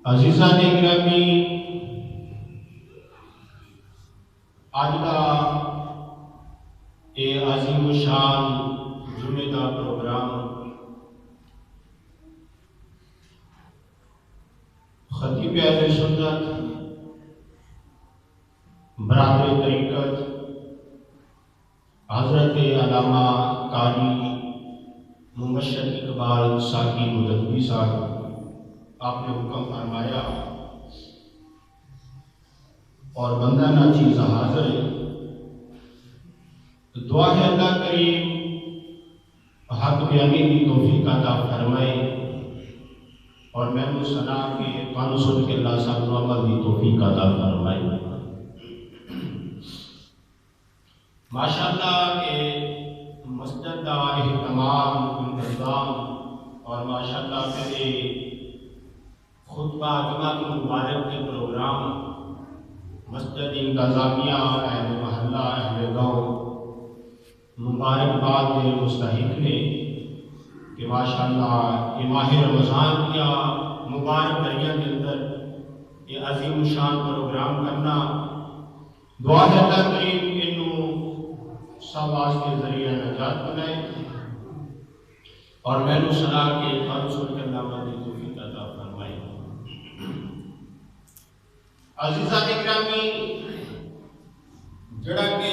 عزیزان گرامی، آج کا یہ عظیم و شان جمعے کا پروگرام خطیب اہل سنت برادر طریقت حضرت علامہ قاری مبشر اقبال ساکی مددوی صاحب آپ نے حکم فرمایا اور بندہ ناچیز حاضر ہے، تو دعا ہے اللہ کریم حق بیانی کی توفیق عطا فرمائے اور میں نے سنا کہ قرآن سن کے اللہ صاحب عمل کی توفیق عطا فرمائے۔ ماشاءاللہ کہ مسجد کا اہتمام انتظام اور ماشاءاللہ میرے خطبہ جمعہ کی مبارک کے پروگرام مسجد انتظامیہ اہل محلہ اہل گاؤں مبارکباد کے مستحق نے کہ ماشاءاللہ یہ ماہ رمضان کیا مبارک دریا کے اندر یہ عظیم شان پروگرام کرنا، دعا ہے اللہ کریم انہوں سب آج کے ذریعہ نجات بنائے اور میں نے سنا کہ قرآن سن کے اللہ کی توفیق عطا فرمائے۔ عزیزان گرامی، جڑا کہ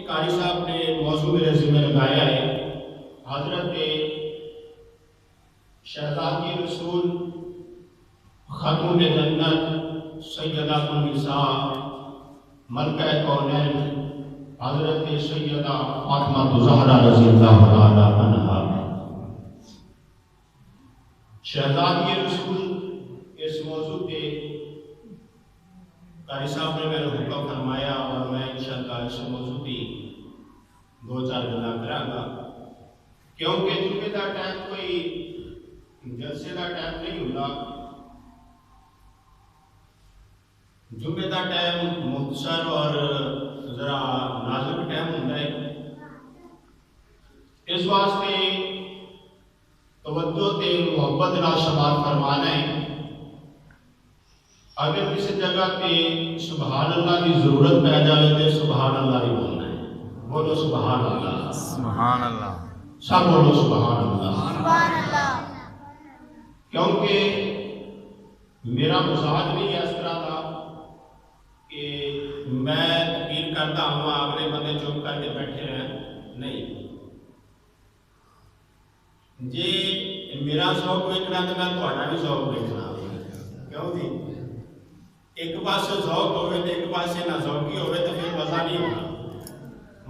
قاری صاحب نے موضوع میرے ذمہ لگایا ہے، حضرت شہزادی رسول خاتون جنت سیدہ النساء ملکہ کونین حضرت سیدہ فاطمہ زہرا رضی اللہ تعالی عنہا شہزادی رسول اس موضوع کے قاری صاحب نے میرے حکم فرمایا اور میں انشاءاللہ اس موضوع کی دو چار گلا کراں گا، کیونکہ جمعے کا ٹائم کوئی جلسے کا ٹائم نہیں ہوتا، جمعے کا ٹائم مختصر اور ذرا نازک ٹائم ہوتا ہے، اس واسطے توجہ تے محبت نال سماعت فرمانا ہے. اگر کسی جگہ پہ سبحان اللہ کی ضرورت پہ جائے تو سبحان اللہ ہی بولنا ہے. بولو سبحان اللہ. سبحان اللہ. سب بولو سبحان اللہ. سبحان اللہ. کیونکہ میرا مزاج نہیں اس طرح کا کہ میں تقریر کرتا ہوں اگلے بندے چپ کر کے بیٹھے رہیں. نہیں جی میرا شوق دیکھنا تو میں تھوڑا بھی شوق دیکھنا. کیوں جی ایک پاس ذوق ہوئے تو ایک پاس نہ ذوقی ہوئے تو پھر مزہ نہیں ہونا.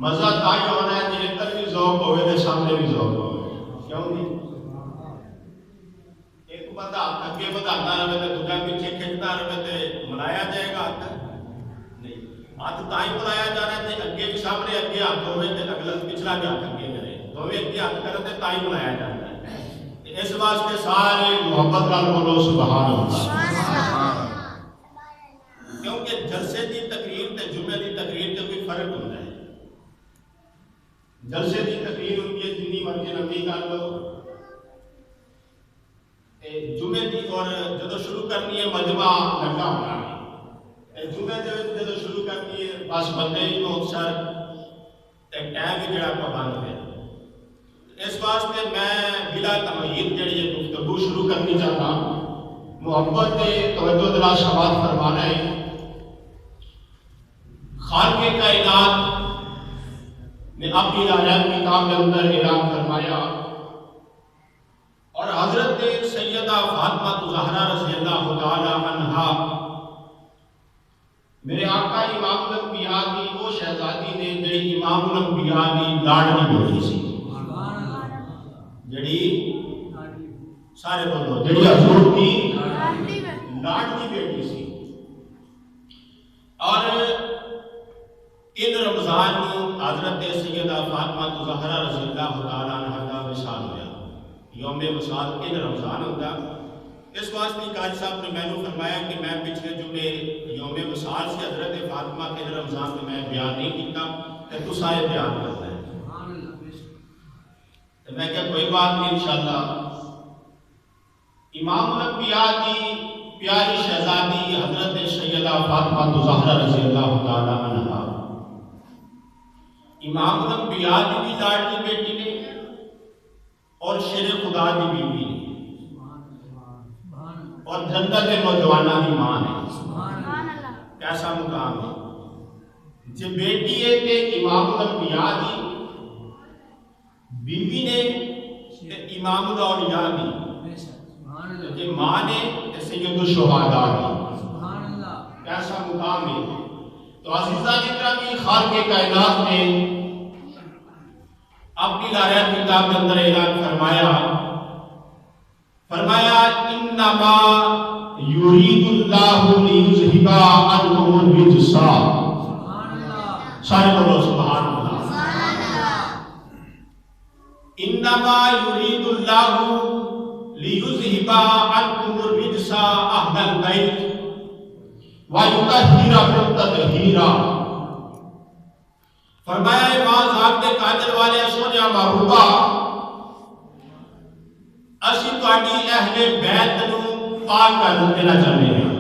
مزہ تاہی ہونا ہے جی ادھر بھی ذوق ہوئے تو سامنے بھی ذوق ہوئے. کیوں جی ایک بندہ ہاتھ اگے بڑھاتا رہے تو دوسرا پیچھے کھینچتا رہے تو ملایا جائے گا ہاتھ؟ نہیں. ہاتھ تاہی ملایا جانا ہے اگے بھی سامنے اگے ہاتھ ہوئے تو اگلا پچھلا بھی ہاتھ اگے کرے دونوں اگے ہاتھ کرتے تاہی ملایا جاتا ہے. اس واسطے سارے محبت نال بولو سبحان اللہ. کیونکہ جلسے دی تقریر تے جمعے دی تقریر تے کوئی فرق ہوتا ہے. جلسے دی تقریر ان کی جنی مرضی لمبی کر لو جمعے دی اور جدو شروع کرنی ہے مجمع لگا ہونا ہے. جمعے جدو شروع کرنی ہے بس بندے ہی بہت سر ٹائم بھی جڑا پابند ہے. اس واسطے میں بلا تمہید جڑی ہے گفتگو شروع کرنی چاہتا ہوں. محبت توجہ دلا سماعت فرمانا ہے. خالق کائنات نے اپنی لائق کتاب کے اندر اعلان فرمایا اور حضرت سیدہ فاطمہ زہرا رضی اللہ تعالی عنہا میرے آقا امام الانبیاء کی وہ شہزادی نے جڑی امام الانبیاء کی لاڈلی بیٹی سی. جڑی سارے بولو جڑی حضور کی لاڈلی بیٹی سی. اور ان رمضان میں حضرت سیدہ فاطمہ زہرا رضی اللہ تعالی عنہا کا وصال ہوا. یوم وصال ان رمضان ہوتا. اس واسطے قاضی صاحب نے میں فرمایا کہ میں پچھلے جمعے یوم وصال سے حضرت فاطمہ کے رمضان میں بیان نہیں کیتا کہ تو سارے بیان کرتا ہے. تو میں کہا کوئی بات نہیں انشاءاللہ. امام الانبیاء کی پیاری شہزادی حضرت سیدہ فاطمہ زہرا رضی اللہ تعالی عنہا امام الانبیاء کی بھی لاڈلی بیٹی نے اور شیر خدا کی بیوی نے اور جنت کے نوجوانوں کی ماں نے. کیسا مقام ہے جی بیٹی ہے کہ امام الانبیاء کی بیوی نے امام الاولیاء کی جی ماں نے سید الشہداء کی. کیسا مقام ہے. تو عزیزہ جتنا بھی خالق کائنات نے اپنی لائق کتاب کے اندر اعلان فرمایا انما یرید اللہ لیذھب عنکم الرجس. سارے بولو سبحان اللہ. انما یرید اللہ لیذھب عنکم الرجس اہل البیت وَيُطَهِّرَكُمْ تَطْهِيرًا. فرمایا بعض آپ کے قادر والے سونیا محبوبہ اسی تہاڈی اہل بیت نو پاک کر دینا چاہتے ہیں.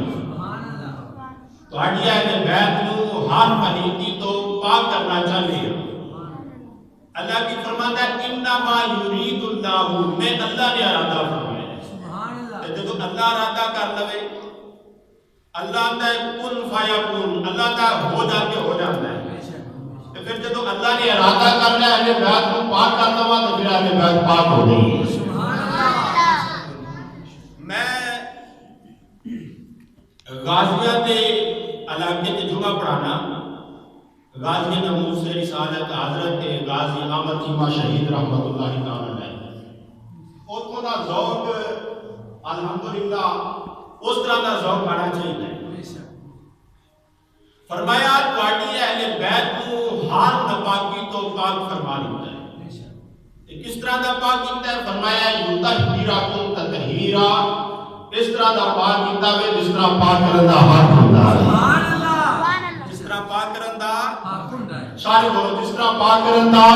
تہاڈی اہل بیت نو ہر پلیتی تو پاک کرنا چاہتے ہیں. اللہ کی فرماتا ہے انما یرید اللہ, میں اللہ نے ارادہ فرمایا. جب اللہ ارادہ کر لے اللہ کا کن فیکون, اللہ کا ہو جاتے ہو جاتا ہے. تو پھر جب اللہ نے ارادہ کر لیا اہل بیت کو پاک کرنا ہوا تو پھر اہل بیت پاک ہو گئی. میں غازیہ کے علاقے کے جمعہ پڑھانا غازی نموز سے رسالت حضرت غازی احمد چیمہ شہید رحمت اللہ تعالی علیہ. اتوں کا ذوق الحمدللہ اس طرح کا ذوق آنا چاہیے. فرمایا تہاڈی اہل بیت کو ہر ناپاکی تو پاک فرما دیتا ہے. کس طرح کا پاک کیتا ہے؟ فرمایا یطہرکم تطہیرا. اس طرح کا پاک کیتا ہے جس طرح پاک کرن دا حق ہوندا ہے. سبحان اللہ. جس طرح پاک کرن دا حق ہوندا ہے. سارے بولو جس طرح پاک کرن دا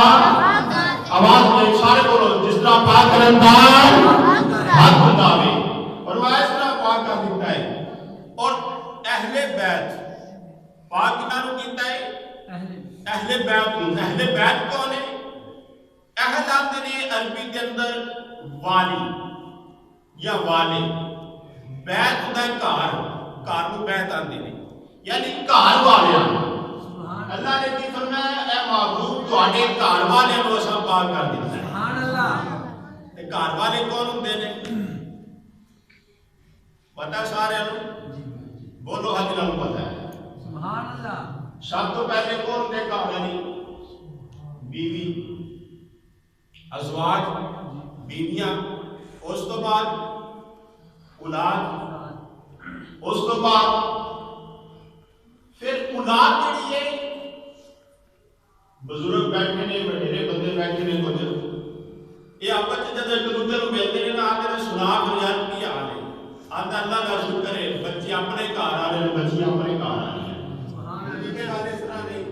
آواز میں سارے بولو جس طرح پاک کرندار حق ہوتا ہے فرمایا اس طرح پاک کر دیتا ہے. اور اہل بیت پاک کنہوں کیتا ہے اہل بیت کون ہے؟ اہل آتے نے عربی کے اندر والی یا والے بیت ہوتا ہے کار کو بیت آتے ہیں یعنی کار والے. اللہ نے کی فرمایا اے محبوب تواڈے گھر والے نو اساں پاک کر دیتا ہے. سبحان اللہ. تے گھر والے کون ہوندے نے؟ پتہ سارے نو بولو ہاں جنہاں نو پتہ ہے. سبحان اللہ. سب تو پہلے کون ہوندے گھر والی؟ بیوی ازواج بیویاں اس تو بعد اولاد اس تو بعد پھر اولاد جڑی ہے بزرگ بیٹھے نے وڈیرے بندے بیٹھے نے کچھ یہ آپس جب ایک دوسرے کو ملتے ہیں نا آتے ہیں سنا کر یار کی حال ہے آتا اللہ کا شکر ہے بچے اپنے گھر آ رہے ہیں بچی اپنے گھر آ رہی ہیں اس طرح نہیں.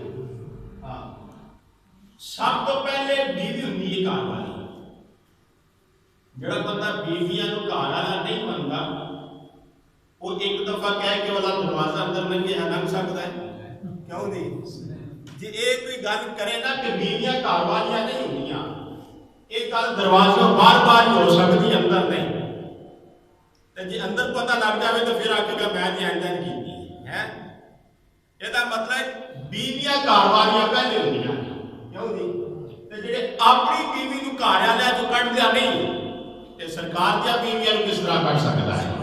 سب تو پہلے بیوی ہوتی ہے گھر والی. جڑا بندہ بیویاں نو گھر والا نہیں منتا وہ ایک دفعہ کہہ کے والا دروازہ اندر لگے لنگ سکتا ہے کیوں نہیں؟ جی ایک کوئی گل کرے نا کہ بیویاں گھر والیاں نہیں ہوندیاں ایک گل دروازے بار بار ہو سکتی اندر نہیں تے جی اندر پتہ لگ جاوے تو پھر آکے گا میں نے اندر کیتی ہے. یہ دا مطلب بیویاں گھر والیاں پہلے ہوندیاں کیوں نہیں؟ تے جڑے اپنی بیوی نو گھر والے تو کڈ دیا نہیں تے سرکار دیا بیویاں نو کس طرح کڈ سکدا ہے؟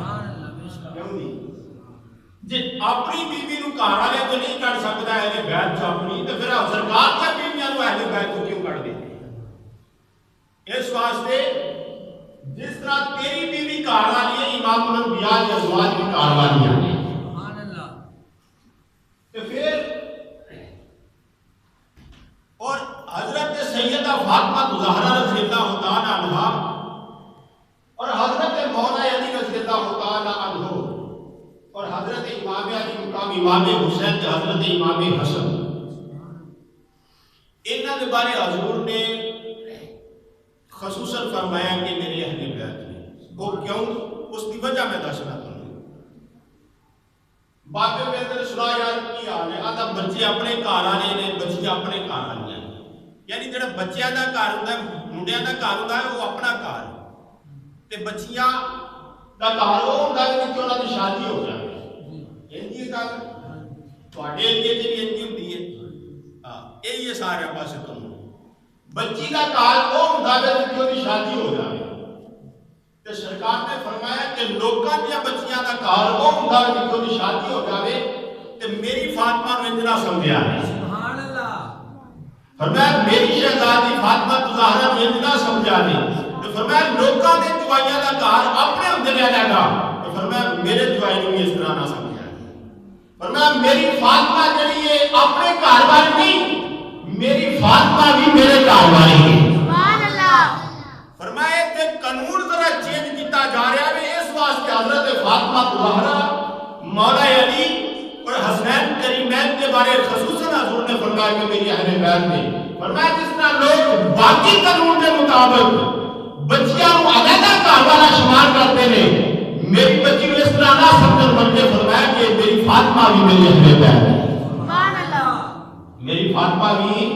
جی اپنی بیوی نو گھر والے تو نہیں کر سکتا اہل بیت چ اپنی تو پھر سرکار کی بیویاں نو اہل بیت تو کیوں کر دیتے ہیں؟ اس واسطے جس طرح تیری بیوی گھر والی ہے امام الانبیاء کی ازواج کی گھر والی ہے سبحان اللہ. تو پھر اور حضرت سیدہ فاطمہ زہرا رضی اللہ تعالی عنہا اور حضرت مولا علی رضی اللہ تعالی عنہ اور حضرت امام علی مقام امام حسین کے حضرت امام حسن انہاں دے بارے حضور نے خصوصاً فرمایا کہ میرے اہل بیت ہیں. وہ کیوں؟ اس کی وجہ میں دسنا تمہیں. بابے میں نے سنا یار کی حال ہے آدھا بچے اپنے گھر والے نے بچیاں اپنے گھر والیاں یعنی جڑا بچیاں دا گھر ہوندا ہے منڈیاں دا گھر ہوندا ہے وہ اپنا گھر تے بچیاں دا گھر وہ ہوندا ہے کہ انہاں دی شادی ہو جائے. یہ گل تواڈے ایریے تے بھی انج ہوندی ہے. ہاں یہی ہے سارے پاسے تم بچی دا گھر وہ ہوندا ہے کہ اس دی شادی ہو جائے. تے سرکار نے فرمایا کہ لوکاں دی بچیاں دا گھر وہ ہوندا ہے کہ اس دی شادی ہو جائے تے میری فاطمہ نو اتنا سمجھا ہے. سبحان اللہ. فرمایا میری شہزادی فاطمہ زہرا نو اتنا سمجھا ہے. فرمایا لوکاں دے جوائیاں دا گھر اپنے ہوندے رہے گا. فرمایا میرے جوائی نو اس طرح نہ سمجھا. فرمایا میری فاطمہ جڑی ہے اپنے گھر والی نہیں میری فاطمہ بھی میرے گھر والی ہے. سبحان اللہ. فرمایا تے قانون ذرا چینج کیتا جا رہا ہے اس واسطے حضرت فاطمہ زہرا مولا علی اور حسنین کریمین کے بارے خصوصاً حضور نے فرمایا کہ میری اہل بیت نے. فرمایا جس طرح لوگ باقی قانون کے مطابق بچیاں کو علیحدہ گھر والا شمار کرتے ہیں میری بچی کو اس طرح نہ سمجھن بلکہ فرمایا کہ میری فاطمہ بھی میری اہل بیت ہے. سبحان اللہ. میری فاطمہ بھی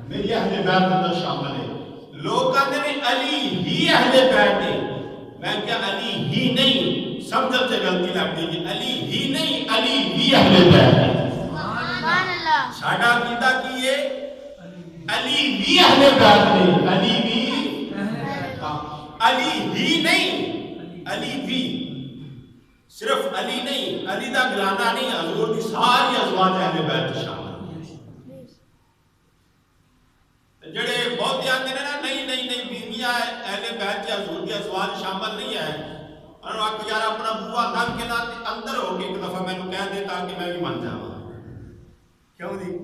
میری اہل بیت اندر شامل ہے. لوگ کہتے ہیں علی ہی اہل بیت ہے. میں کیا علی ہی نہیں سمجھن سے غلطی لگتی ہے. علی ہی نہیں علی بھی اہل بیت ہے. سبحان اللہ. ساڈا عقیدہ کی ہے علی بھی اہل بیت ہے. علی بھی علی ہی نہیں علی بھی صرف علی نہیں علی دا گلانا نہیں حضور دی ساری ازواج اہل بیت شامل جڑے بہت آتے ہیں نا نہیں بیویاں اہل بیت یا حضور دی ازواج شامل نہیں ہے اور آپ یار اپنا بوا نام کے نام اندر ہو کے ایک دفعہ میں نے کہہ دے تاکہ میں بھی من جاواں کیوں دی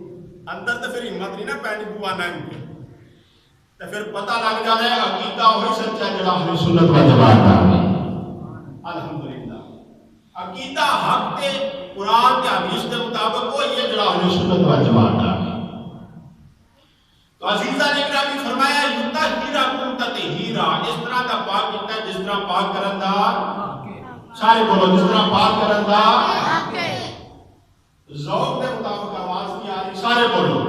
اندر تو پھر ہمت نہیں نا پینی بوا نام کی تو پھر پتہ لگ جانا ہے عقیدہ وہی سچا جڑا اہل سنت و جماعت کا ہے. الحمدللہ عقیدہ حق تے قرآن کے حدیث کے مطابق وہ یہ جڑا اہل سنت و جماعت کا ہے. تو عزیزہ نے گرامی فرمایا یطہرکم تطہیرا، اس طرح دا پاک کیتا ہے جس طرح پاک کرندا، سارے بولو جس طرح پاک کرندا، ذوق کے مطابق آواز نہیں آ رہی، سارے بولو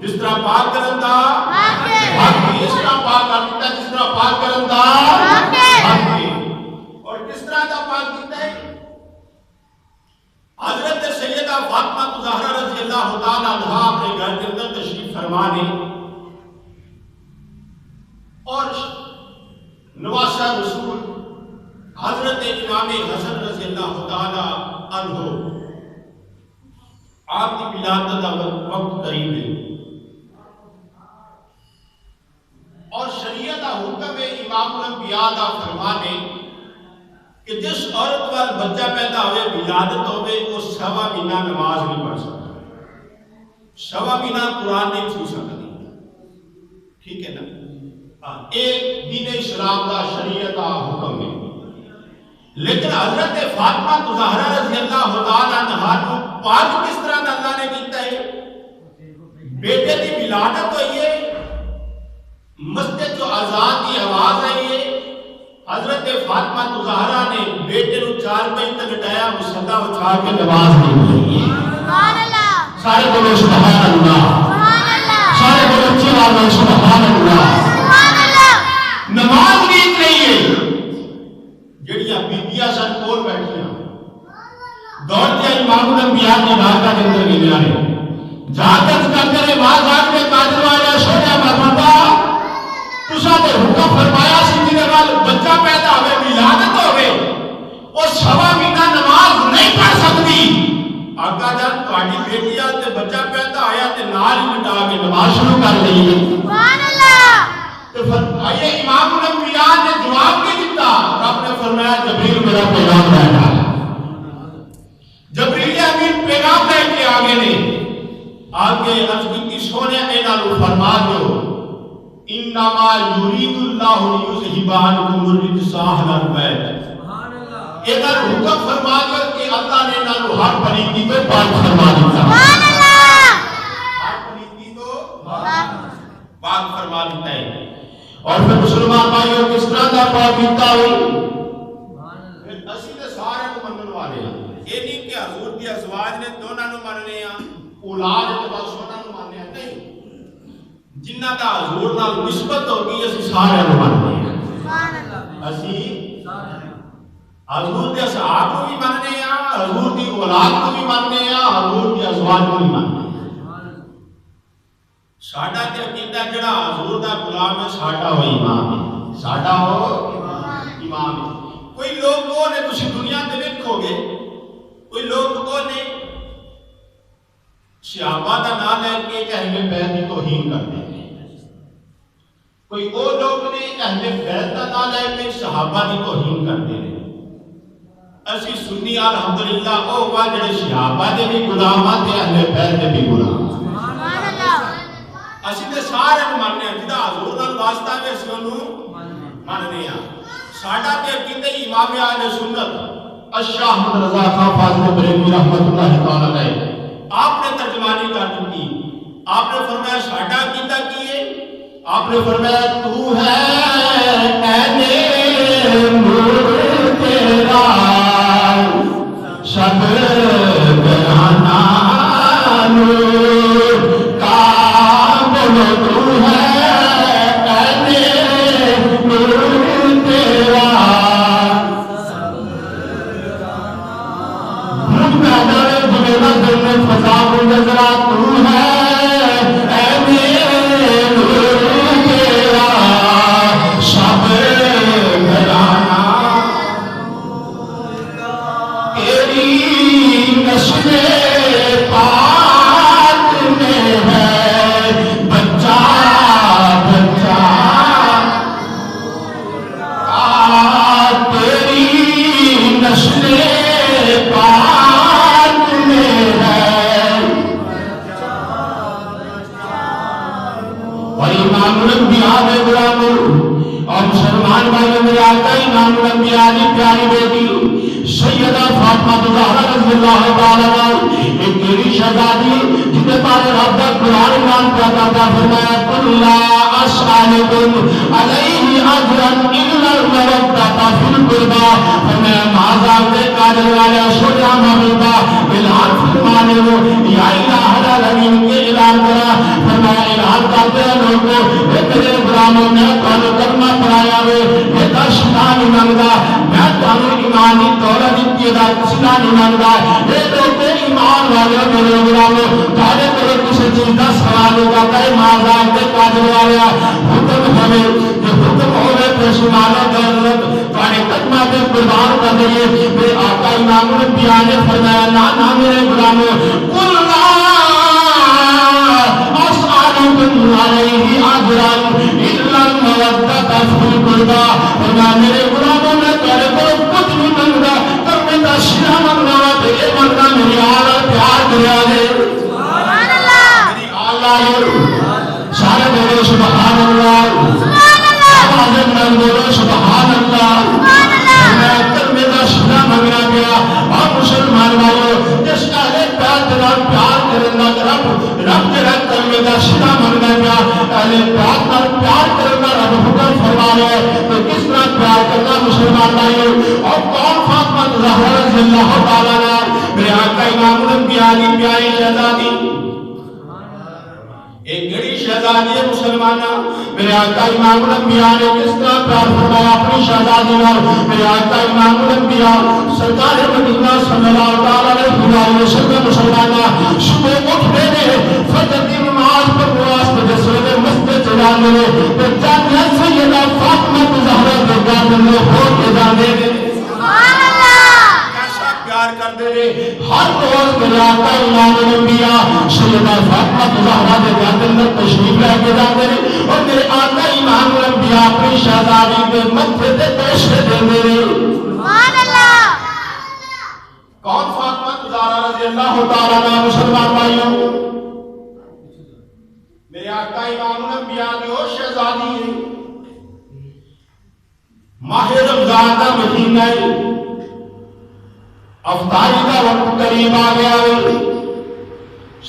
جس طرح پاک کرندا، اس طرح پاک کرتا ہے جس طرح پاک کرندا، اور کس طرح دا پاک کیتا ہے؟ حضرت سیدہ فاطمہ زہرا رضی اللہ تعالیٰ عنہا اپنے گھر کے اندر تشریف فرما نے اور نواسہ رسول حضرت امام حسن رضی اللہ تعالیٰ عنہ آپ کی ولادت کا وقت قریب ہے اور شریعت کا حکم ہے امام الانبیاء کا فرمانے کہ جس عورت وال بچہ پیدا ہوئے ولادت ہوئے وہ سوا مہینہ نماز نہیں پڑھ سکتا، سوا مہینہ قرآن نہیں چھو سکتی، ٹھیک ہے نا؟ ایک دین اسلام کا شریعت کا حکم ہے، لیکن حضرت فاطمہ زہرا رضی اللہ تعالیٰ عنہا کو پاک کس طرح اللہ نے کیتا ہے؟ بیٹے کی ولادت ہوئی ہے، مسجد جو اذان کی آواز آئی ہے، حضرت فاطمہ زہرا نے بیٹے کو 4 بجے تک لٹایا، مصلی اٹھا کے نماز نہیں پڑھی۔ سبحان اللہ، سارے بولو سبحان اللہ، سبحان اللہ، سارے بولو اچھی آواز میں سبحان اللہ، سبحان اللہ۔ نماز نہیں ہے جڑیاں بیبیاں سن کول بیٹھیاں دوڑ کے امام الانبیاء کی بارگاہ کے اندر گیا ہے، جا کر کرے واز آگ میں قادر والا سونا مرحبا تساں تے حکم فرمایا سی جے نال بچہ پیدا ہوئے ولادت ہوئے او سوا مہینہ نماز نہیں پڑھ سکتی، آقا جان تہاڈی بیٹی تے بچہ پیدا ہویا تے نال ہی مٹا کے نماز شروع کر دی۔ سبحان اللہ۔ تو آئیے امام الانبیاء نے جواب نہیں دیتا، رب نے فرمایا جبریل میرا پیغام لے آیا، جبریل امین پیغام لے کے آگے نے آگے عرض کی سونے انہوں فرما دو انما یرید اللہ لیذھب عنکم الرجس اہل البیت، ادھر حکم فرما کر کہ اللہ نے انہوں ہر پلیتی پہ پاک فرما دیتا، ہر پلیتی تو پاک فرما دیتا ہے۔ اور پھر مسلمان بھائیوں کس طرح دا پاک کیتا ہوئی؟ پھر اسی نے سارے کو منن والے ہیں، یہ نہیں کہ حضور دی ازواج نے دونوں نو مننے ہیں، اولاد تے بس انہاں نو مننے ہیں، نہیں، جنہ دا حضور نال نسبت ہوگی اسی سارے نو مننے ہیں، سبحان اللہ، اسی حضور دے اصحاب کو بھی مننے ہیں، حضور دی اولاد کو بھی مننے ہیں، حضور دی ازواج کو بھی مننے ہیں۔ ساڈا تے عقیدہ جڑا حضور دا غلام ہے ساڈا ہو امام ہے، ساڈا ہو امام ہے۔ کوئی لوگ وہ نے تسی دنیا تے ویکھو گے، کوئی لوگ وہ نے صحابہ دا نام لے کے اہل بیت کی توہین کرتے ہیں، کوئی وہ لوگ نے اہل بیت دا نام لے کے صحابہ کی توہین کرتے ہیں۔ اسی سنی الحمدللہ او وا جڑے صحابہ دے بھی غلام تے اہل بیت دے بھی غلام، سبحان اللہ۔ اسی تے سارے مننے ہیں، جدا حضور نال واسطہ ہے اسی نوں مننے ہیں۔ ساڈا تے عقیدہ امام اہل سنت الشاہ احمد رضا خان فاضل بریلوی رحمۃ اللہ تعالی علیہ آپ نے ترجمانی کر دی، آپ نے فرمایا ساڈا عقیدہ کی ہے؟ آپ نے فرمایا تو ہے اے نور تیرا سب گرانا نور کا بولو تو ہے اے نور تیرا فضا کو نظرا تو ہے اے نور تیرا سب گرانا تیری نسل پاک میں ہے بچہ بچہ تیری نسل پاک میں ہے۔ اور امام الانبیاء میں غلام اور مسلمان بھائیوں میں آتا امام الانبیاء کی پیاری بیٹی سیدہ فاطمہ زہرا رضی اللہ تعالیٰ عنہ ایک میری شہزادی جنہیں پارے رب کا قرآن ایمان کیا کرتا فرمایا قل لا اسألکم علیہ اجرا الا المودۃ فی القربى فرمایا معاذ دے قادر والے سویا مامتا اعلان فرمانے ہو یا الہ العالمین کے اعلان کرا فرمایا اعلان کرتے ہیں لوگوں میرے غلاموں نے کانو کلمہ پڑھایا ہوئے یہ دشتان منگا میں کانو ایمانی دولت دیتا کسنا نہیں مانگا یہ لوگ ایمان والے میرے غلاموں تھوڑے کرو کسی چیز کا سوال ہوگا کہ مازان کے قادر والے حکم ہمیں یہ حکم ہوئے پرشمانہ دولت تھوڑے قدمہ پہ قربان کر دیئے میرے آقا امام الانبیاء نے فرمایا نا میرے غلاموں قل لا اسألکم علیہ اجرا الا المودۃ فی القربى فرمایا میرے غلاموں نے تھوڑے کو کچھ بھی منگا شیرہ منگا تیرے منگا میری آلہ پیار کریا دے سبحان اللہ میری آلہ سارے بولو سبحان اللہ آوازیں میں بولو سبحان اللہ میں اکتر میرا شیرہ منگنا گیا اور مسلمان بھائیو جس کا ایک پیار کرنا رب کے رب کر میرا شیرہ منگنا گیا اہلِ پیار کرنا رب حکم فرما رہے تو کس طرح پیار کرنا مسلمان بھائیو اور کون فاطمہ زہرا رضی اللہ تعالیٰ عنہ میرے آقا امام الانبیاء کی پیاری شہزادی ایک بڑی شہزادی ہے مسلمانہ میرے آقا امام الانبیاء نے کس طرح پیار فرمایا اپنی شہزادی اور میرے آقا امام الانبیاء سرکار مدینہ صلی اللہ علیہ وسلم مسلمانہ صبح اٹھنے نے فجر کی نماز پر واسطے سورہ مسجد چلانے نے تو جانیہ سیدہ فاطمہ زہرا کے گردن میں ہو کے جانے نے پیار کر دے رہے ہر روز میرے آقا امام الانبیاء سیدہ فاطمہ زہرا کے گردن میں تشریف لے کے جاتے رہے اور میرے آقا امام الانبیاء اپنی شہزادی کے متھے تے پیسے دے رہے سبحان اللہ کون فاطمہ زہرا رضی اللہ تعالیٰ عنہ مسلمان بھائیوں میرے آقا امام الانبیاء کی وہ شہزادی ہے ماہ رمضان کا مہینہ ہے افطاری کا وقت قریب آ گیا ہے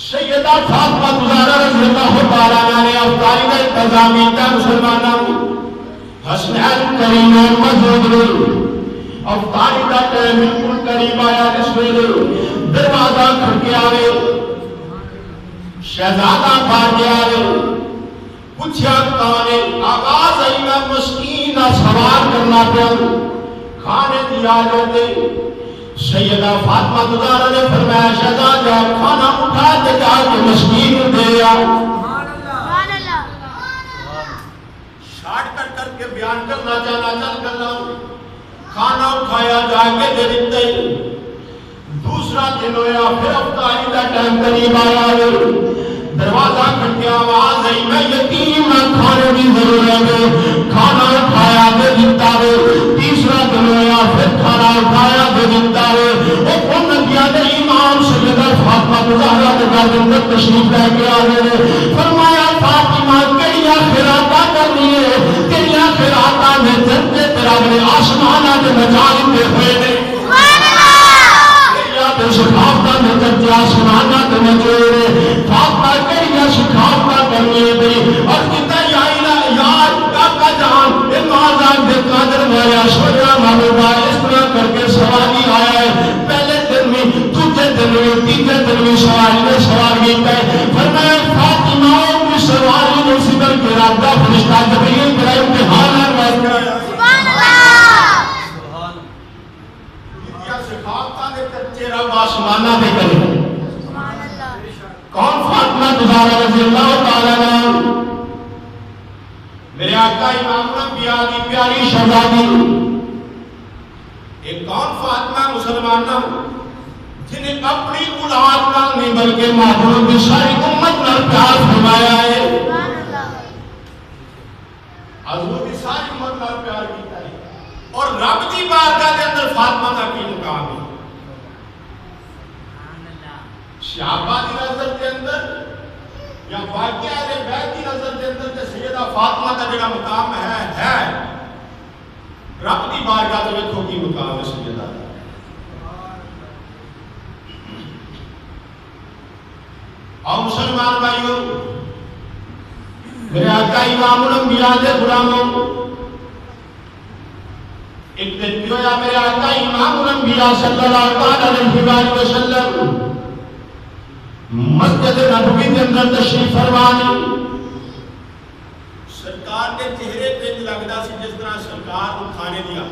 سیدہ فاطمہ زہرا رضی اللہ تعالیٰ عنہ نے افطاری کا انتظام کیا مسلمانوں حسنین کریم موجود افطاری کا ٹائم بالکل قریب آیا اس ویلے دروازہ کھڑکے آوے شہزادہ باہر آوے پوچھا کانے آغاز اینا مسکینہ سوال کرنا پیا کھانے دیا جاتے سیدہ فاطمہ زہرا نے فرمایا شہزادہ کھانا اٹھا کے جا کے مسکین دے آ شارٹ کر کے بیان کرنا چاہنا چل کرنا کھانا اٹھایا جا کے دے دیتے دوسرا دن ہویا پھر افطاری کا ٹائم قریب آیا دروازہ کھٹی آواز ہے میں یتیم کھانے کی ضرورت ہے کھانا اٹھایا دے دیتا ہے تیسرا دن ہویا پھر کھانا اٹھایا دے دیتا ہے اور ان نبیہ نے امام سیدہ فاطمہ زہرا کے گردن میں تشریف لے کے آئے فرمایا فاطمہ کڑیا خیراتا کرنی ہے کڑیا خیراتا میں جنتے تیرا بنے آسمانہ کے مجال پہ ہوئے نے کڑیا پہ سکھاوتا میں جنتے آسمانہ کے مجال فاطمہ کڑیا سکھاوتا کرنی ہے اور کتا یا کا جہاں امازان دے قادر وایا سویا محبوبہ اس طرح کر کے سوالی آیا ہے پہلے دن میں دوسرے دن میں تیسرے دن میں سوالی میں سوال گیتا ہے فرمایا فاطمہ کی سوالی میں سبر کے رابطہ فرشتہ جبریل کرا امتحان آرواز کرایا سبحان اللہ سبحان اللہ سکھاوتا دے کچے رب آسمانہ دے کرے سبحان اللہ کون فاطمہ زہرا رضی اللہ تعالیٰ عنہ میرے آقا امام الانبیاء کی پیاری شہزادی ایک کون فاطمہ مسلمانہ جنہیں اپنی اولاد نال نہیں بلکہ محبوب کی ساری امت نال پیار فرمایا ہے حضور کی ساری امت نال پیار کیتا ہے اور رب کی بارگاہ کے اندر فاطمہ کا کی مقام ہے صحابہ کی نظر کے اندر یا واقعہ اہل بیت کی نظر کے اندر کہ سیدہ فاطمہ کا جڑا مقام ہے رب کی بارگاہ تے ویکھو کی مقام ہے سیدہ اور مسلمان بھائیوں، میرے آقا امام الانبیاء دے غلاموں، ایک دن جو یا میرے آقا امام الانبیاء صلی اللہ علیہ وسلم مسجد نبوی کے اندر تشریف فرمانے، سرکار کے چہرے پہ لگتا سی جس طرح سرکار کو کھانے دیا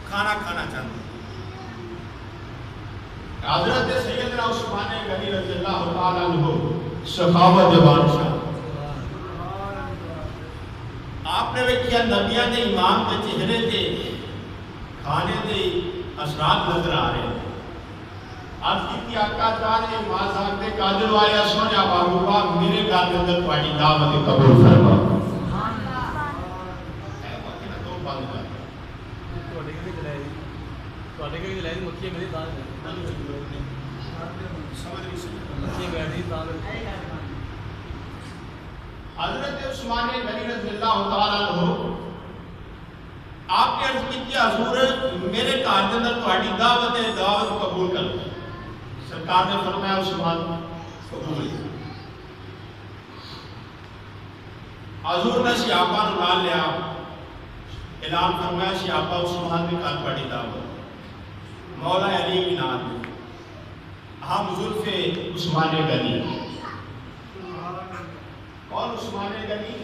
کھانا چاہتے. حضرت سیدنا عثمان غنی رضی اللہ تعالیٰ عنہ سخاوت بادشاہ، آپ نے ویکھیا نبیاں دے امام کے چہرے تے کھانے دے اثرات نظر آ رہے ہیں. آج کی آقا تعالی ماں صاحب دے قادر وایا سونا باغوبا میرے گھر دے اندر تہاڈی دعوت قبول فرما. سبحان اللہ. اے وقت تو بند کر تواڈے کے جلائے تواڈے کے جلائے مکھی میری دال سمجھ نہیں مکھی بیٹھی دال. حضرت عثمان غنی رضی اللہ تعالیٰ عنہ آپ نے عرض کی کہ حضور میرے گھر کے اندر تہاڈی دعوت قبول کر. سرکار نے فرمایا عثمان قبول. حضور نے صحابہ نو نال لیا، اعلان فرمایا صحابہ عثمان کے گھر تہاڈی دعوت. مولا علی کی نام ہم زلف عثمان غنی. اور عثمان غنی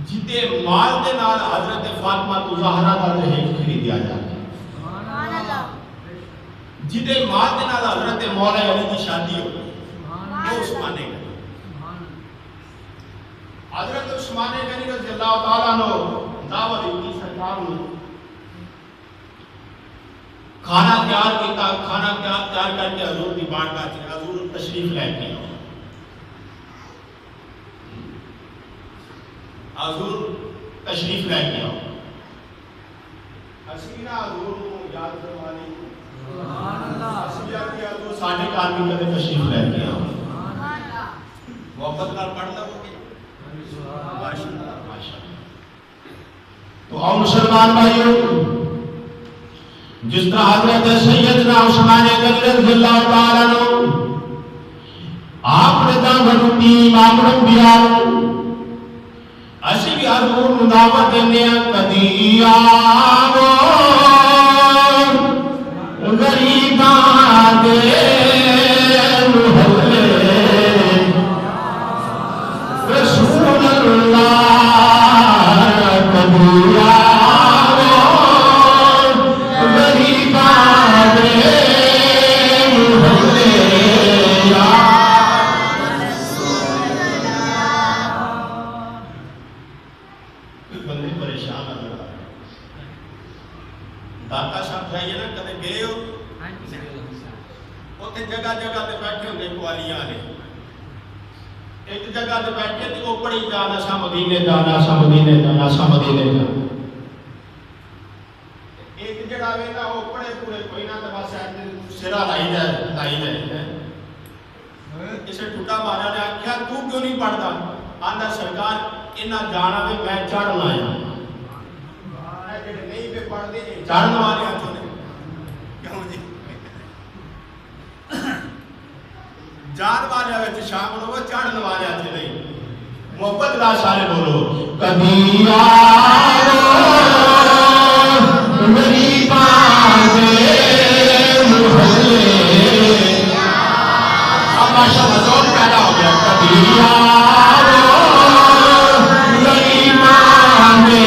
جتے مال دے نال حضرت فاطمہ زہرا دا دہیج خریدیا جاتا ہے. سبحان اللہ. جتے مال دے نال حضرت مولا علی کی شادی ہو وہ عثمان غنی. حضرت عثمان غنی رضی اللہ تعالیٰ عنہ دعوت دی سرکار نے کھانا تیار کیتا. کھانا تیار کر کے حضور دی بارگاہ چ حضور تشریف لے کے حضور تشریف لے کے آؤ. حسینہ حضور کو یاد کروالی. سبحان اللہ. حسینہ کی حضور ساڑھے گھر بھی کدے تشریف لے کے آؤ. سبحان اللہ. محبت نال پڑھ لو گے ماشاءاللہ ماشاءاللہ. تو آؤ مسلمان بھائیوں، جس طرح حضرت سیدنا عثمان غنی رضی اللہ تعالیٰ عنہ آپ نے دعوت دی امام الانبیاء، اسی بھی حضور دعوت دینے کدی آو غریباں دے محلے رسول اللہ کدی آو غریباں دے محلے داتا صاحب جائیے نا کدے گئے ہو اوتھے جگہ جگہ تے بیٹھے ہوندے قوالیاں نے. ایک جگہ تے بیٹھے تے او پڑھی جانا سا مدینے جانا سا مدینے جانا سا مدینے جانا. ایک جڑا ویلا او پڑھے پورے کوئی نہ تے بس سرا لائی جائے. کسے ٹھٹا مارا نے آکھیا تو کیوں نہیں پڑھدا؟ آندا سرکار انہاں جانا وے میں چڑھنا ہے. نہیں پہ پڑھ دے چڑھن والے ہاتھوں نے کیوں جی جان والے وچ شامل ہو چڑھن والے ہاتھ نہیں. محبت لا سارے بولو کبھی آو غریباں دے محلے. اب ماشاءاللہ ذوق پیدا ہو گیا. کبھی آو غریباں دے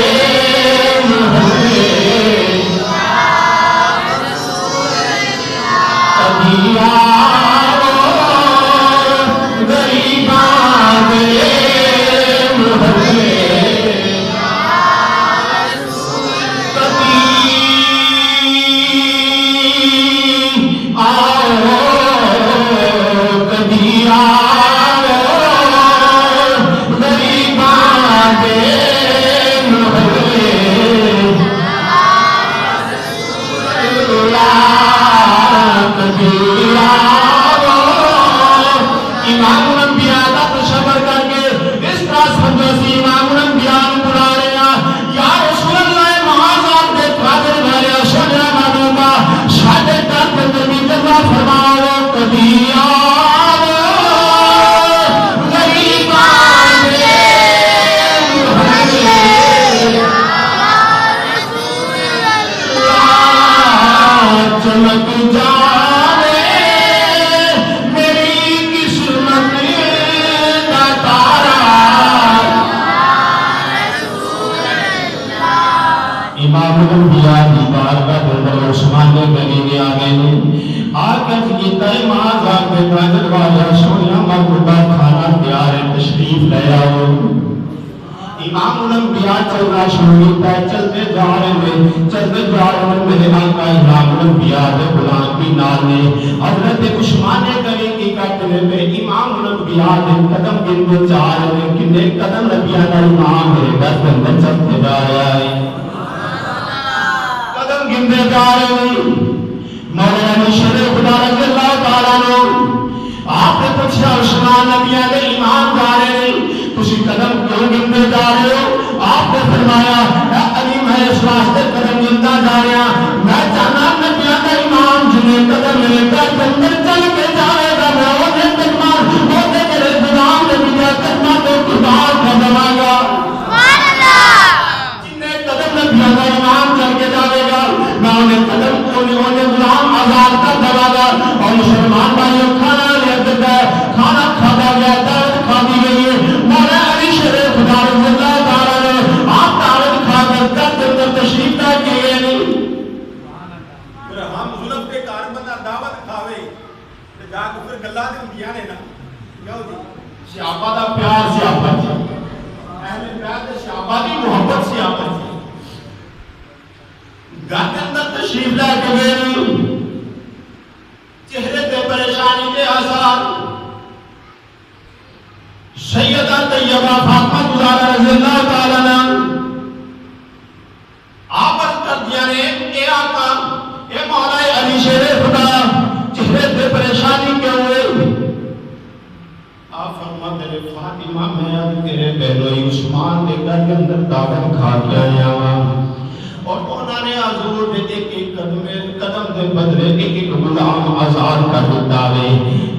تشریف لے آؤ. امام الانبیاء چلنا شروع کیا. چلتے جا رہے ہیں میرے آقا امام الانبیاء دے غلام کی نال نے حضرت عثمان غنی کی قتل میں امام الانبیاء دے قدم گنتے جا رہے ہیں. کتنے قدم نبیوں کا امام میرے گھر کے اندر چلتے جا رہا ہے. قدم گنتے جا رہے ہیں. مولانا شریف خدا رضی اللہ تعالیٰ عنہ آپ نے پوچھا عثمان نبیوں کے امام جا رہے ہیں تسی قدم کیوں گنتے جا رہے ہو؟ آپ نے فرمایا اے علی میں اس واسطے قدم گنتا جا رہا میں چاہنا نبیوں کا امام جنہیں قدم میرے گھر کے اندر چل کے جائے گا میں انہیں قدمہ ہوتے میرے غلام نبی کا قدمہ تو قربان کر دوں گا. جنہیں قدم نبیوں کا امام چل کے جائے گا میں انہیں قدم انہیں غلام آزاد کر دوں گا. اور مسلمان بھائیوں کھانا لے دیتا ہے کھانا کھاتا گیا دعوت کھا دی گئی ہے. مولا علی شیر خدا رضی اللہ تعالیٰ نے آپ دعوت کھا کر گھر اندر تشریف لے کے گئے نہیں. پھر ہم ظلم کے کار بندہ دعوت کھاوے تے جا کے پھر گلاں تے ہوندیاں نے نا کیوں جی صحابہ دا پیار صحابہ جی اہل بیت دے صحابہ دی محبت صحابہ جی گھر کے اندر تشریف لے کے گئے نہیں. چہرے پہ پریشانی کے آثار. سیدہ طیبہ فاطمہ زہرا رضی اللہ تعالیٰ عنہ آپ عرض کر دیا نے اے آقا اے مولا علی شیر خدا چہرے پہ پریشانی کیوں ہوئے؟ آپ فرماتے ہیں فاطمہ میں اب تیرے بہنوئی عثمان کے گھر کے اندر دعوت کھا کے آیا ہوں اور انہوں نے حضور نے ایک قدم دے بدلے ایک غلام آزاد کر دیتا ہے.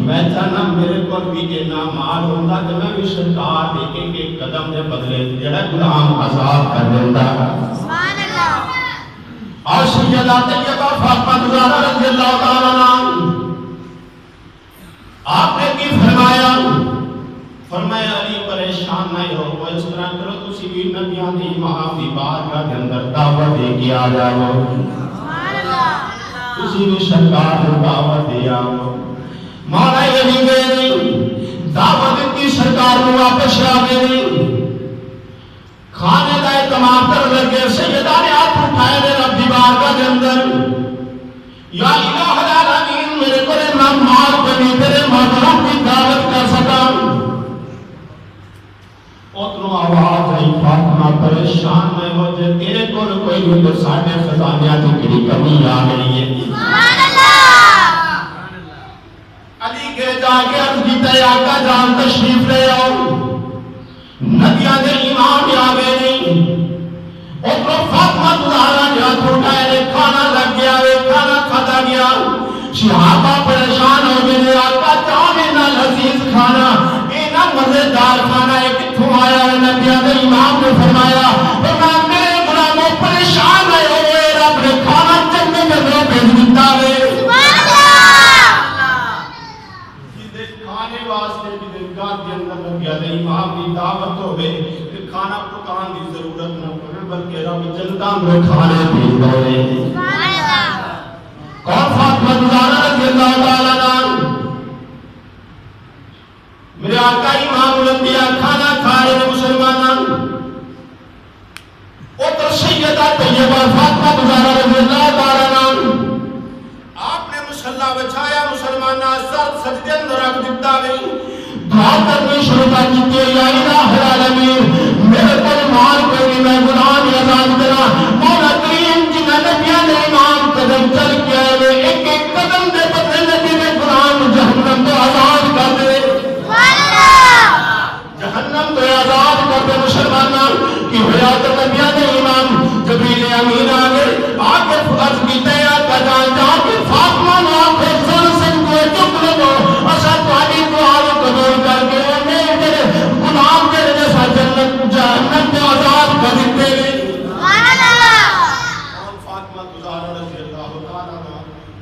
میں چاہنا میرے کو بھی اتنا مال ہوتا کہ میں بھی سرکار ایک قدم دے بدلے جڑا غلام آزاد کر دیتا. سبحان اللہ. اور سیدہ طیبہ فاطمہ زہرا رضی اللہ تعالیٰ عنہا آپ نے کی فرمایا علی پریشان نہ ہو وہ اس طرح کرو تسی بھی نبیوں دی امام دی بارگاہ کے اندر دعوت دے کے آ جاؤ. سبحان اللہ. تسی بھی سرکار کو دعوت دے آؤ. مولا علی گئے دعوت کی سرکار کو واپس آ گئے. کھانے کا اہتمام کر لگے. سیدہ نے ہاتھ اٹھائے نے رب دی بارگاہ کے اندر یا الہ العالمین میرے کو مال بنی تیرے محترم کی دعوت کر سکا. اتنو آواز آئی فاطمہ پریشان میں ہو جائے تیرے کو کوئی نہیں تو ساڑھے خزانیاں کی کڑی کمی آ گئی ہے. سبحان اللہ. علی کے جا کے عرض کیتا ہے آقا جان تشریف لے آؤ. نبیاں دے امام آ گئے نہیں. اتنو فاطمہ زہرا نے ہاتھ اٹھائے نے کھانا لگ گیا کھانا کھاتا گیا. صحابہ پریشان ہو گئے آقا جان اتنا لذیذ کھانا اتنا مزیدار کھانا ہے کتھوں آیا ہے. نبیوں نے امام نے فرمایا میرے غلاموں پریشان ہے ہوئے رب نے کھانا چنگے میں بھیج دیتا ہے. جیدے کھانے واسطے جیدے گھر کے اندر نبیوں نے امام کی دعوت ہو گئے کہ کھانا پکان کی ضرورت نہ پڑے بلکہ رب جلدہ میں کھانے بھیج دے. کون فاطمہ زہرا رضی اللہ تعالیٰ عنہ میرے آقا امام الانبیاء کھانا کھا رہے ہیں مسلمانان. اور سیدہ طیبہ فاطمہ زہرا رضی اللہ تعالیٰ عنہ آپ نے مصلی بچھایا مسلمانان سر سجدے اندر رکھ دیتا گئی. دعا کرنی شروع کر دیتی ہے یا الہ العالمین میرے پر مال کوئی میں غلام آزاد کرا. مولا کریم جنہیں نبیوں نے امام قدم چل کے آئے ایک ایک قدم دے بدلے نبی نے غلام جہنم کو آزاد کر دے. جہنم تو آزاد کر دے. مسلمانان کی حیات نبیوں نے امام جبریل امین آگے آگے فرض کی تیار کا جان جا کے فاطمہ نے آنکھیں سن سن کو چک لگو اچھا تمہاری دعا قبول کر کے میرے غلام کے جیسا جہنم کو آزاد کر دیتے گئے. فاطمہ زہرا رضی اللہ تعالیٰ عنہ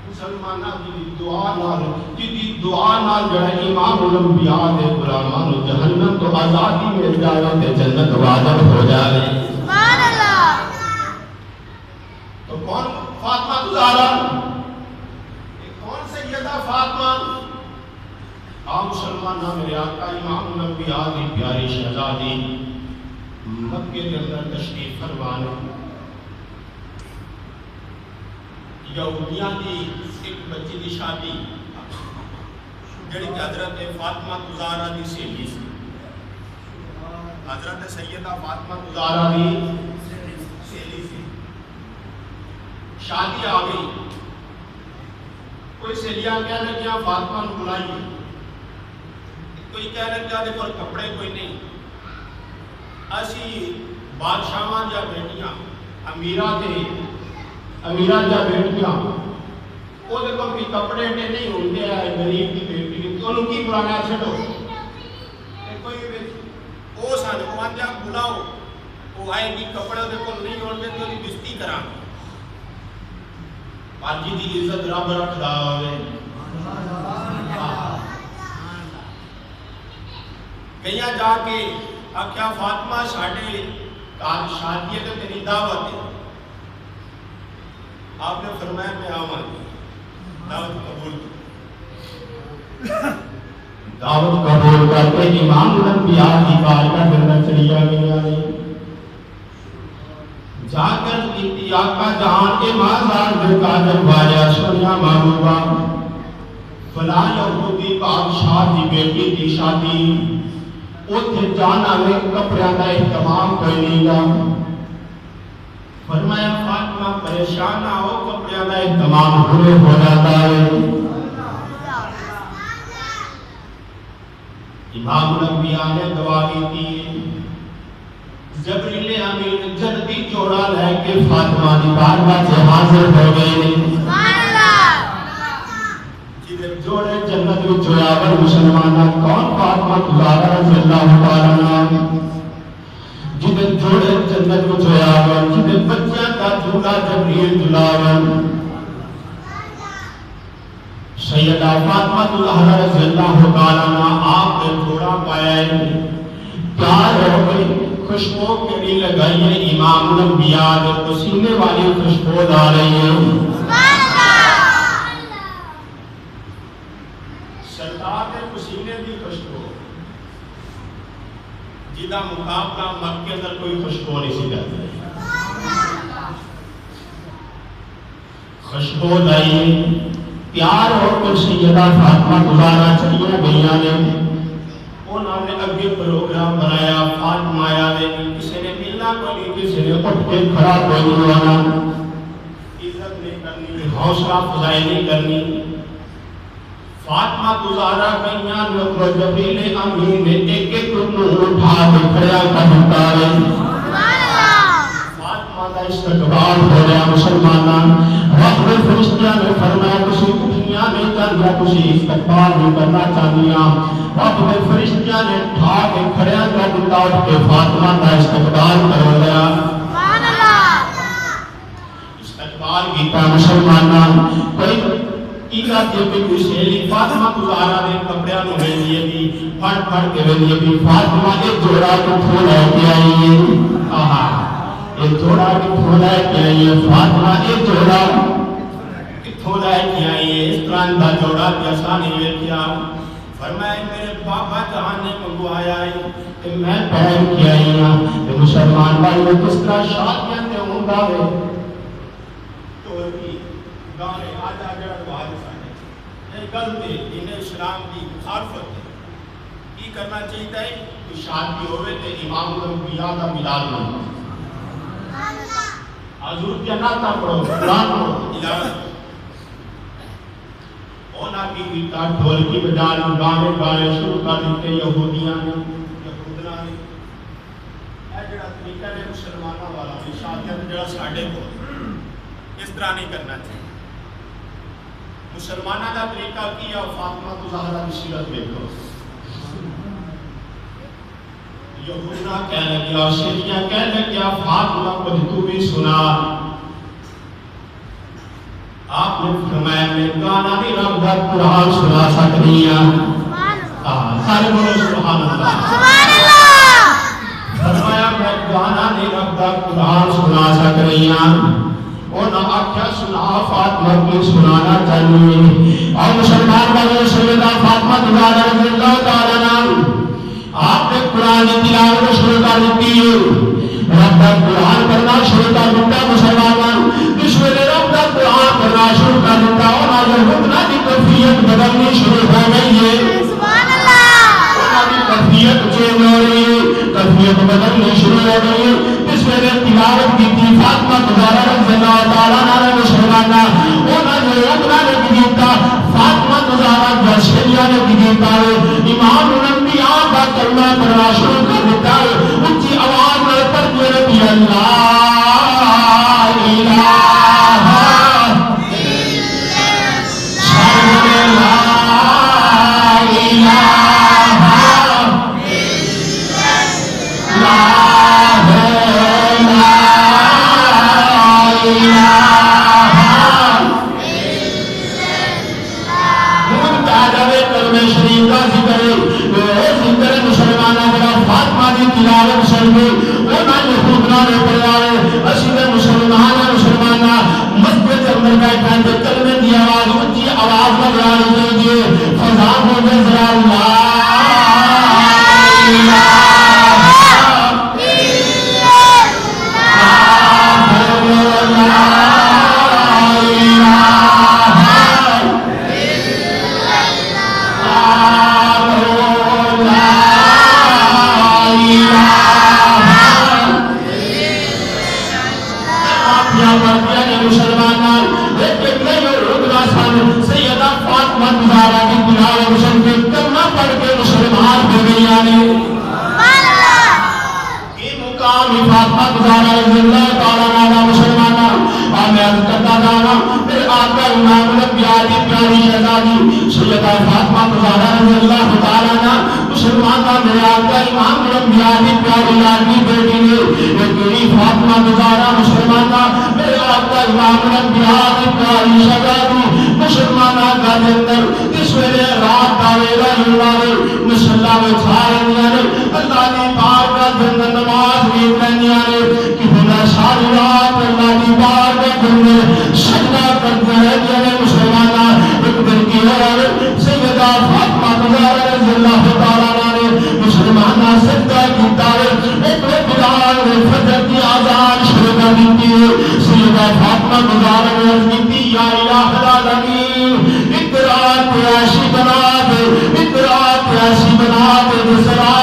مسلمانان کی دعا نال جڑا امام الانبیاء دے غلاماں نوں جہنم تو آزادی مل جاوے تے جنت واجب ہو جاوے. سبحان اللہ. تو کون فاطمہ زہرا کون سیدہ فاطمہ عام مسلمانہ میرے آقا امام الانبیاء دی پیاری شہزادی مکے کے اندر تشریف فرمان یہودیاں دی ایک بچی دی شادی جڑی کہ حضرت فاطمہ زہرا دی سہیلی سی، حضرت سیدہ فاطمہ زہرا دی سہیلی سی، شادی آ گئی، کوئی سہیلیاں کہنے لگیا فاطمہ نو بلائیے، کوئی کہنے لگیا دے کول کپڑے کوئی نہیں، اسی بادشاہاں یا بیٹیاں امیرہ یا بیٹیاں وہ دے کول بھی کپڑے نے نہیں ہوندے ہیں، غریب کی بیٹی انہوں کی بلانا چھڑو کوئی او سان کو آنجا بلاؤ وہ آئے گی کپڑے دے کول نہیں ہوندے تو دی بستی کرا باجی دی عزت رب رکھدا ہوئے گیا جا کے آکھیا فاطمہ ساڈے کار شادی ہے تے تیری دعوت ہے، آپ نے فرمایا میں آواں دعوت قبول کر کے امام الانبیاء کی بارگاہ کے اندر چلیا گیا ہے، جا کر کیتی آقا جہان کے مازار دے کا دروازہ سنیا محبوبہ فلاں یہودی بادشاہ دی بیٹی دی شادی اوتھے جانا میں کپڑیاں دا اہتمام کوئی نہیں گا، فرمایا فاطمہ پریشان نہ ہو کپڑیاں دا اہتمام پورے ہو جاتا ہے۔ امام الانبیاء نے دعا کی تھی، جبریل امین جنتی جوڑا لے کے فاطمہ دی بارگاہ سے حاضر ہو گئے، جوڑے جنت وچ جوڑاور مسلمانہ کون فاطمہ زہرا رضی اللہ تعالیٰ عنہ جدے جوڑے جنت وچ جوڑاور جدے بچیاں کا جھولا جبریل جلاور سیدہ فاطمہ زہرا رضی اللہ تعالیٰ عنہ آپ نے جوڑا پایا ہے، پیار ہو گئی، خوشبو کیڑی لگائی ہے، امام الانبیاء نے پسینے والی خوشبو ڈال رہی ہے، جیدہ مقابلہ مکہ کے اندر کوئی خوشبو نہیں سی کرتا، خوشبو دائی پیار ہو کر سیدہ فاطمہ زہرا چلیا گئیاں نے، انہوں نے اگے پروگرام بنایا، فاطمہ آیا نے کسی نے ملنا کوئی نہیں، کسی نے اٹھ کے کھڑا کوئی نہیں ہونا، عزت نہیں کرنی، حوصلہ افزائی نہیں کرنی، فاطمہ زہرا کئیاں نو جبریل امین نے ایک ایک نور اٹھا کے کھڑا کر دیتا ہے، فاطمہ کا استقبال ہو رہا مسلماناں، رب نے فرشتیاں نے فرمایا کسی دنیا میں چاہیا کسی استقبال نہیں کرنا چاہیا، رب نے فرشتیاں نے اٹھا کے کھڑا کر دیتا اٹھ کے فاطمہ کا استقبال کر لیا، استقبال کیتا مسلماناں، کوئی ایگا کے بھی کوئی سہیلی فاطمہ زہرا نے کپڑیاں نو لے لیے بھی پھڑ کے لے لیے بھی فاطمہ ایک جوڑا کو تھوڑا کے آئی ہے، ایک جوڑا کو تھوڑا کے آئی ہے، فاطمہ ایک جوڑا تھوڑا کے آئی ہے، اس طرح کا جوڑا جیسا نہیں لے کیا، فرمایا میرے بابا جہاں نے منگوایا ہے کہ میں پہن کے آئی ہوں، کہ مسلمان بھائی وہ کس طرح شادیاں تے ہوں گاوے تو بھی گانے آجا جڑا گلتے انہیں اسلام کی مخالفت ہے، کی کرنا چاہیے ہے کہ شادی ہوئے تے امام الانبیاء کا ملاد نہیں، حضور کیا ناتا پڑھو قرآن پڑھو اجازت اونا کی بیتا ڈھول کی بجانے گانے شروع کر دیتے یہودیاں نے یہودنا نے، اے جڑا طریقہ ہے مسلمانہ والا بھی شادیاں جڑا ساڑھے کو اس طرح نہیں کرنا چاہیے، مسلمانہ کا طریقہ کیا فاطمہ زہرا کی سیرت دیکھو، یہودنا کہنے لگیا سیدیاں کہنے لگیا فاطمہ کو تو بھی سنا، آپ نے فرمایا میں گانا نہیں رب دا قرآن سنا سکتی ہیں، سارے بولو سبحان اللہ، فرمایا میں گانا نہیں رب دا قرآن سنا سکتی ہیں، اور نہ آکھیا سنا فاطمہ کی سنانا چاہیے، اور مسلمان بھائیوں سیدہ فاطمہ گزارا رضی اللہ تعالیٰ عنہ آپ نے قرآن کی تلاوت شروع کر دیتی ہے رب کا قرآن پڑھنا شروع کر دیتا مسلمان دشمن رب کا قرآن پڑھنا شروع کر دیتا اور آج حکمہ کی کیفیت بدلنی شروع ہو گئی ہے سبحان اللہ کیفیت چینج ہو رہی ہے کیفیت بدلنی شروع ہو گئی ہے اس میں نے تلاوت کی تھی فاطمہ گزارا رضی اللہ تعالیٰ عنہ مسلمانہ انہوں نے حکمہ نے کیتا فاطمہ گزارا گرشیہ نے کیتا ہے امام الانبیاء کا کلمہ پڑھنا شروع کر دیتا ہے اونچی آواز میں پڑھتے رہتی ہے لا الہ سبحان